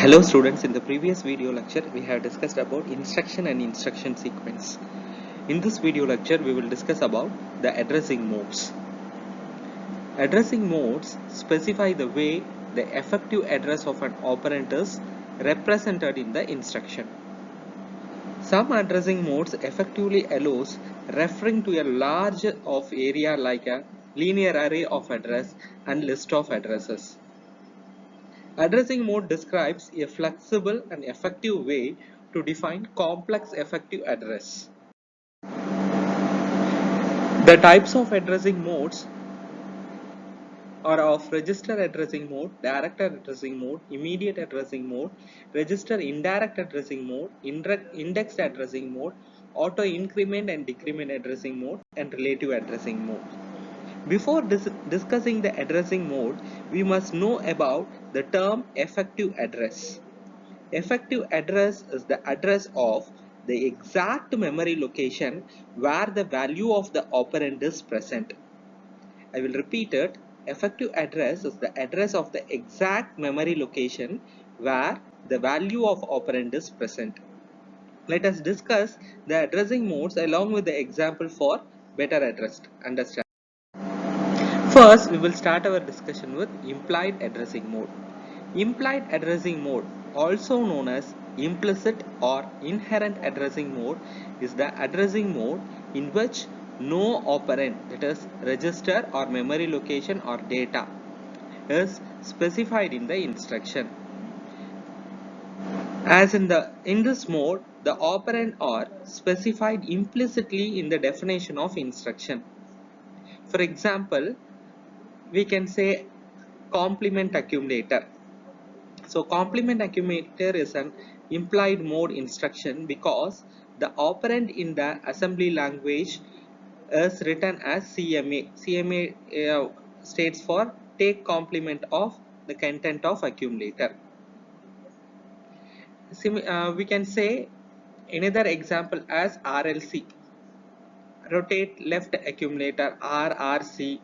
Hello students, in the previous video lecture we have discussed about instruction and instruction sequence. In this video lecture we will discuss about the addressing modes. Addressing modes specify the way the effective address of an operand is represented in the instruction. Some addressing modes effectively allows referring to a large of area like a linear array of address and list of addresses. Addressing mode describes a flexible and effective way to define complex effective address. The types of addressing modes are of register addressing mode, direct addressing mode, immediate addressing mode, register indirect addressing mode, indexed addressing mode, auto increment and decrement addressing mode, and relative addressing mode. Before discussing the addressing mode, we must know about the term effective address. Effective address is the address of the exact memory location where the value of the operand is present. I will repeat it. Effective address is the address of the exact memory location where the value of operand is present. Let us discuss the addressing modes along with the example for better understanding. First, we will start our discussion with implied addressing mode. Implied addressing mode, also known as implicit or inherent addressing mode, is the addressing mode in which no operand, that is register or memory location or data, is specified in the instruction. As in this mode, the operand are specified implicitly in the definition of instruction. For example, we can say complement accumulator. So complement accumulator is an implied mode instruction because the operand in the assembly language is written as CMA. CMA states for take complement of the content of accumulator. We can say another example as RLC, rotate left accumulator, RRC.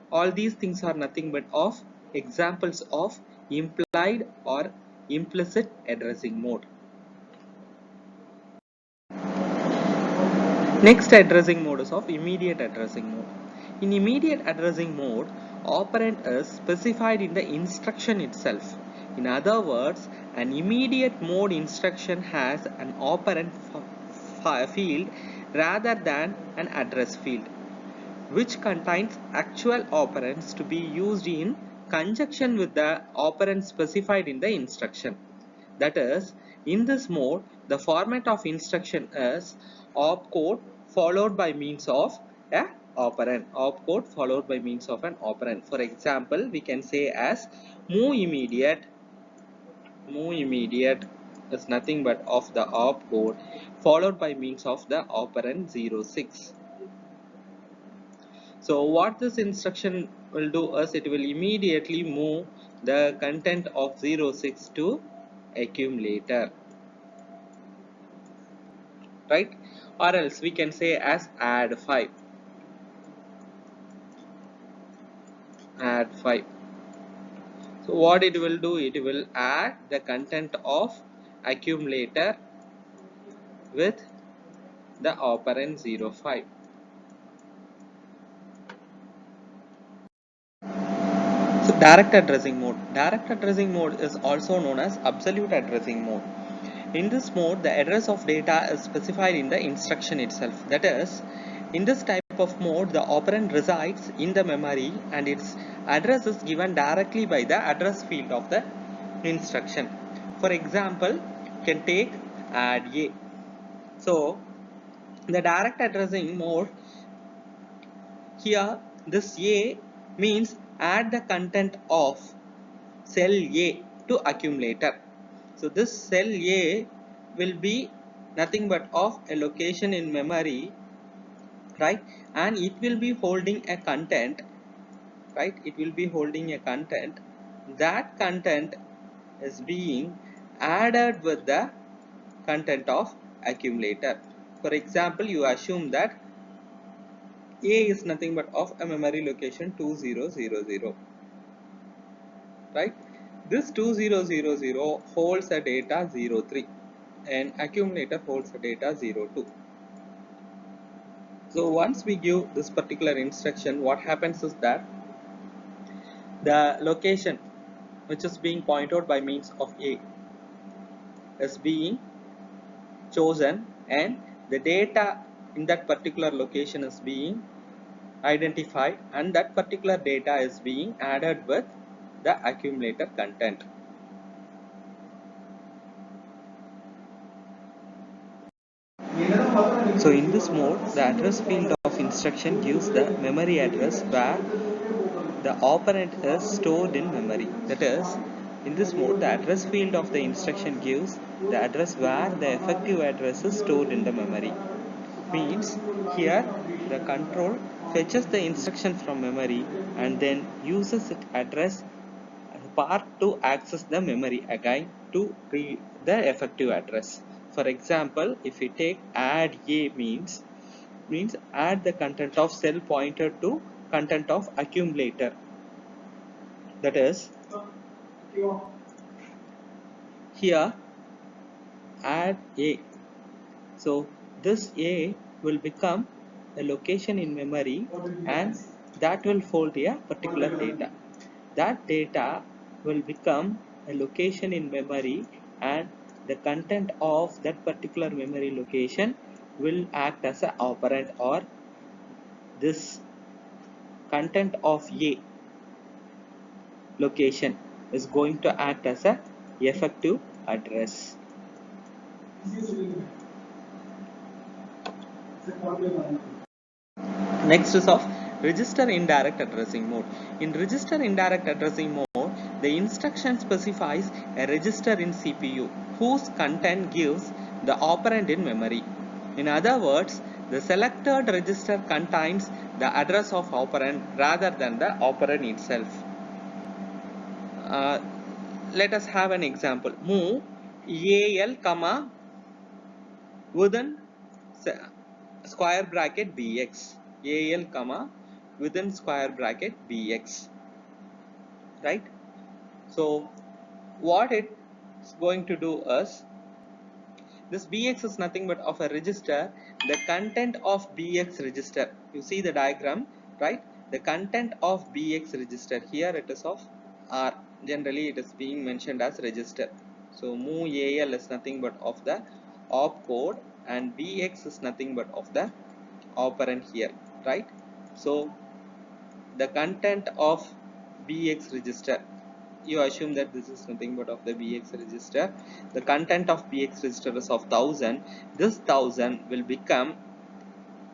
All these things are nothing but of examples of implied or implicit addressing mode. Next addressing mode is of immediate addressing mode. In immediate addressing mode, operand is specified in the instruction itself. In other words, an immediate mode instruction has an operand field rather than an address field, which contains actual operands to be used in conjunction with the operand specified in the instruction. That is, in this mode, the format of instruction is opcode followed by means of a operand. Opcode followed by means of an operand. For example, we can say as move immediate. Move immediate is nothing but of the opcode followed by means of the operand 06. So what this instruction will do is it will immediately move the content of 06 to accumulator, right? Or else we can say as add 5. Add 5. So what it will do, it will add the content of accumulator with the operand 05. So direct addressing mode. Direct addressing mode is also known as absolute addressing mode. In this mode, the address of data is specified in the instruction itself. That is, in this type of mode, the operand resides in the memory and its address is given directly by the address field of the instruction. For example, you can take add A. So, the direct addressing mode here, this A means add the content of cell A to accumulator. So this cell A will be nothing but of a location in memory, right? And it will be holding a content, right? It will be holding a content. That content is being added with the content of accumulator. For example, you assume that A is nothing but of a memory location 2000, right? This 2000 holds a data 03 and accumulator holds the data 02. So once we give this particular instruction, what happens is that the location which is being pointed out by means of A is being chosen and the data in that particular location is being identified, and that particular data is being added with the accumulator content. So in this mode, the address field of instruction gives the memory address where the operand is stored in memory. That is, in this mode, the address field of the instruction gives the address where the effective address is stored in the memory. Means here the control fetches the instruction from memory and then uses its address part to access the memory again to read the effective address. For example, if we take add A means add the content of cell pointer to content of accumulator. That is, here add A. So this A will become a location in memory and that will hold a particular data. That data will become a location in memory and the content of that particular memory location will act as an operand, or this content of A location is going to act as a effective address. Next is of register indirect addressing mode. In register indirect addressing mode, the instruction specifies a register in CPU whose content gives the operand in memory. In other words, the selected register contains the address of operand rather than the operand itself. Let us have an example. Move AL comma within square bracket BX. AL comma within square bracket BX. Right? So what it's going to do is, this BX is nothing but of a register, the content of BX register. You see the diagram, right? The content of BX register, here it is of R. Generally it is being mentioned as register. So move AL is nothing but of the opcode and BX is nothing but of the operand here, right? So the content of BX register, you assume that this is nothing but of the BX register. The content of BX register is of 1000. This 1000 will become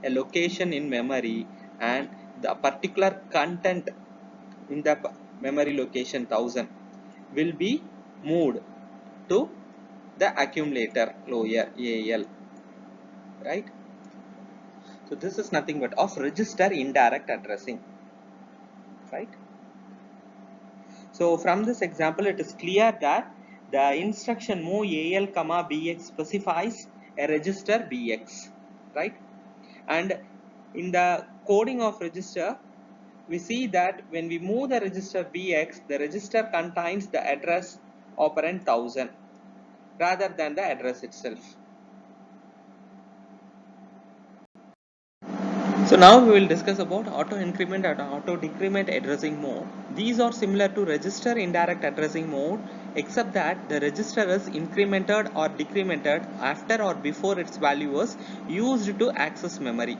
a location in memory and the particular content in the memory location 1000 will be moved to the accumulator lower AL, right? So this is nothing but of register indirect addressing, right? So from this example, it is clear that the instruction move AL comma BX specifies a register BX, right? And in the coding of register, we see that when we move the register BX, the register contains the address operand 1000 rather than the address itself. So now we will discuss about auto increment and auto decrement addressing mode. These are similar to register indirect addressing mode, except that the register is incremented or decremented after or before its value was used to access memory.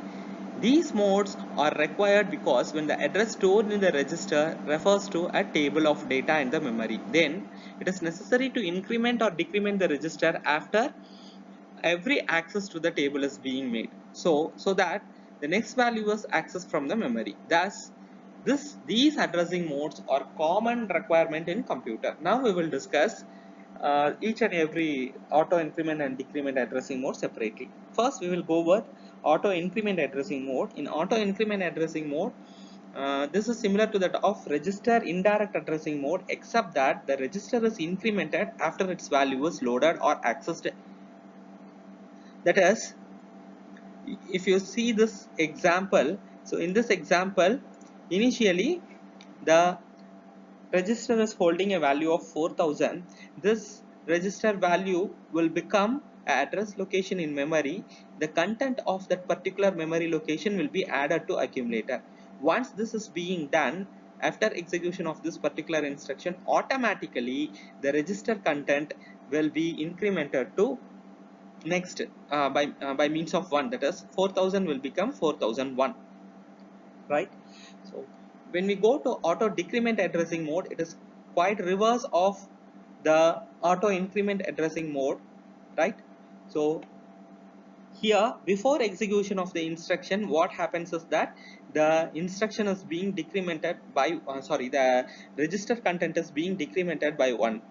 These modes are required because when the address stored in the register refers to a table of data in the memory, then it is necessary to increment or decrement the register after every access to the table is being made, so that the next value is accessed from the memory. Thus these addressing modes are common requirement in computer. Now we will discuss each and every auto increment and decrement addressing mode separately. First we will go with auto increment addressing mode. In auto increment addressing mode, this is similar to that of register indirect addressing mode, except that the register is incremented after its value is loaded or accessed. That is, if you see this example, so in this example, initially the register is holding a value of 4000, this register value will become an address location in memory. The content of that particular memory location will be added to accumulator. Once this is being done, after execution of this particular instruction, automatically the register content will be incremented to next by means of 1, that is 4000 will become 4001, right? So when we go to auto decrement addressing mode, it is quite reverse of the auto increment addressing mode, right? So here, before execution of the instruction, what happens is that the instruction is being decremented by the register content is being decremented by 1.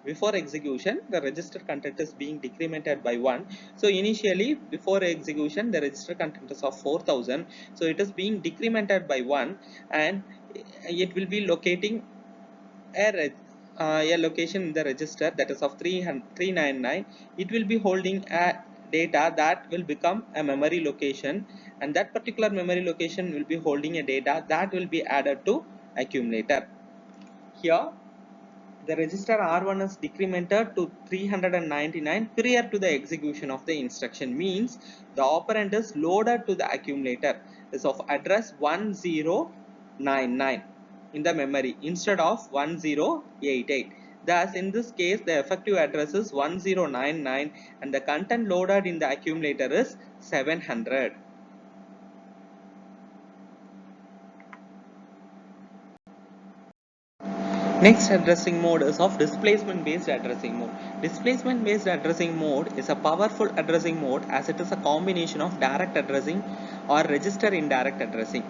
Before execution, the register content is being decremented by 1. So initially, before execution, the register content is of 4000, so it is being decremented by 1, and it will be locating a location in the register, that is of 399. It will be holding a data that will become a memory location, and that particular memory location will be holding a data that will be added to accumulator. Here the register R1 is decremented to 399 prior to the execution of the instruction, means the operand is loaded to the accumulator is of address 1099 in the memory instead of 1088. Thus, in this case, the effective address is 1099 and the content loaded in the accumulator is 700. Next addressing mode is of displacement based addressing mode. Displacement based addressing mode is a powerful addressing mode as it is a combination of direct addressing or register indirect addressing.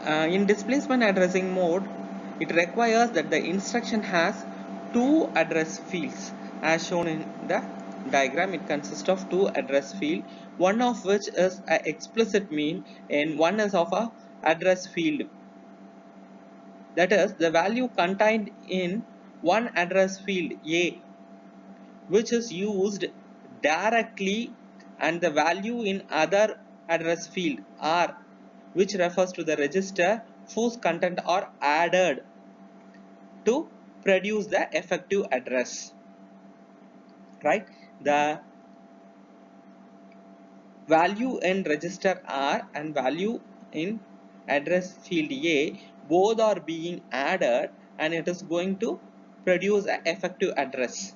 In displacement addressing mode, it requires that the instruction has two address fields as shown in the diagram. It consists of two address field, one of which is an explicit mean and one is of a address field. That is, the value contained in one address field A, which is used directly, and the value in other address field R, which refers to the register whose content are added to produce the effective address, right? The value in register R and value in address field A both are being added, and it is going to produce an effective address,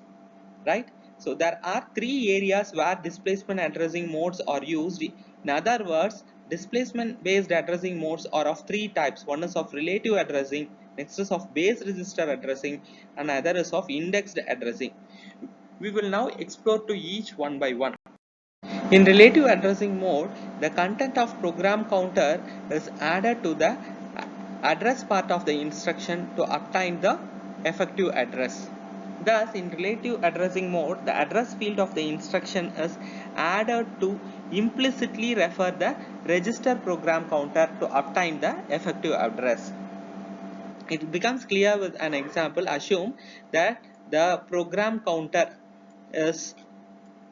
right? So there are three areas where displacement addressing modes are used. In other words, displacement based addressing modes are of three types. One is of relative addressing, next is of base register addressing, and other is of indexed addressing. We will now explore to each one by one. In relative addressing mode, the content of program counter is added to the address part of the instruction to obtain the effective address. Thus, in relative addressing mode, the address field of the instruction is added to implicitly refer the register program counter to obtain the effective address. It becomes clear with an example. Assume that the program counter is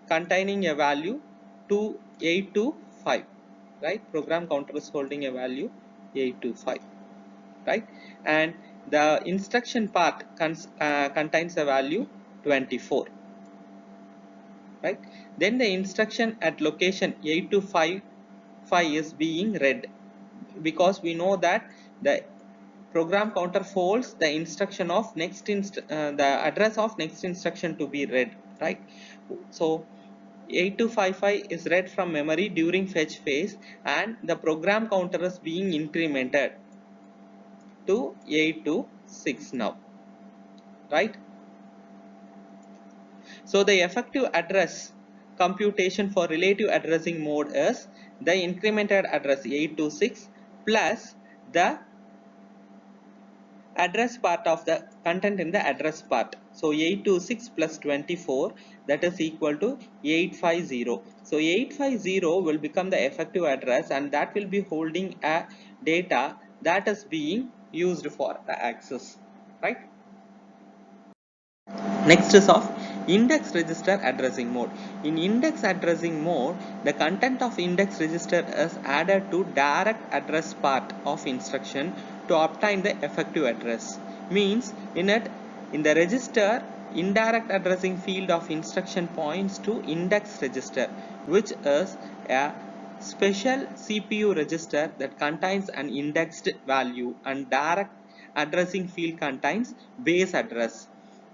containing a value 2825, right? Program counter is holding a value 825, right? And the instruction part contains a value 24, right? Then the instruction at location 8255 is being read, because we know that the program counter holds the instruction of the address of next instruction to be read, right? So 8255 is read from memory during fetch phase, and the program counter is being incremented to 826 now, right? So the effective address computation for relative addressing mode is the incremented address 826 plus the address part of the content in the address part. So 826 plus 24, that is equal to 850. So 850 will become the effective address, and that will be holding a data that is being used for the access, right? Next is of index register addressing mode. In index addressing mode, the content of index register is added to direct address part of instruction to obtain the effective address. means in the register, indirect addressing field of instruction points to index register, which is a special CPU register that contains an indexed value, and direct addressing field contains base address.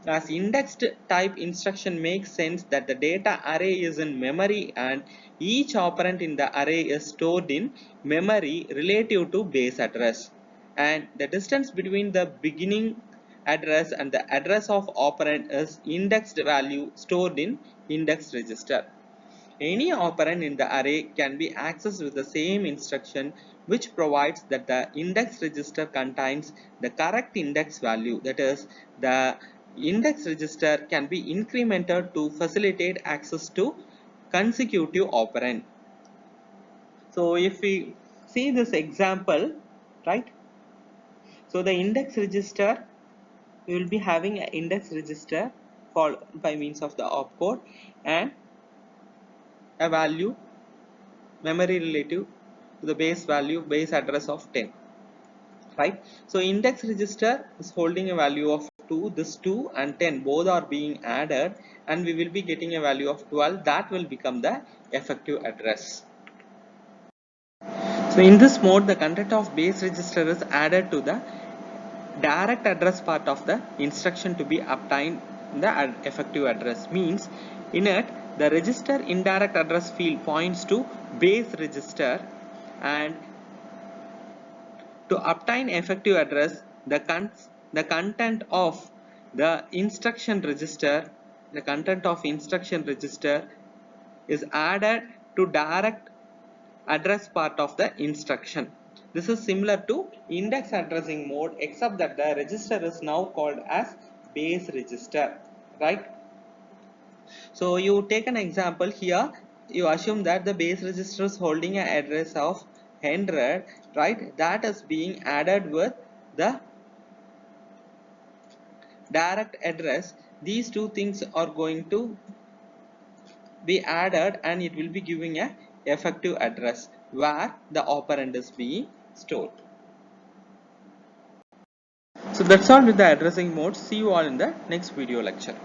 As indexed type instruction makes sense that the data array is in memory and each operand in the array is stored in memory relative to base address, and the distance between the beginning address and the address of operand is indexed value stored in index register. Any operand in the array can be accessed with the same instruction, which provides that the index register contains the correct index value. That is, the index register can be incremented to facilitate access to consecutive operand. So if we see this example, right? So the index register, we will be having an index register called by means of the opcode and a value memory relative to the base address of 10, right? So index register is holding a value of 2. This 2 and 10 both are being added, and we will be getting a value of 12. That will become the effective address. So in this mode, the content of base register is added to the direct address part of the instruction to be obtained in the effective address. Means in it, the register indirect address field points to base register, and to obtain effective address, the content of the instruction register is added to direct address part of the instruction. This is similar to index addressing mode, except that the register is now called as base register, right? So you take an example here. You assume that the base register is holding an address of 100, right? That is being added with the direct address. These two things are going to be added, and it will be giving a effective address where the operand is being stored. So that's all with the addressing modes. See you all in the next video lecture.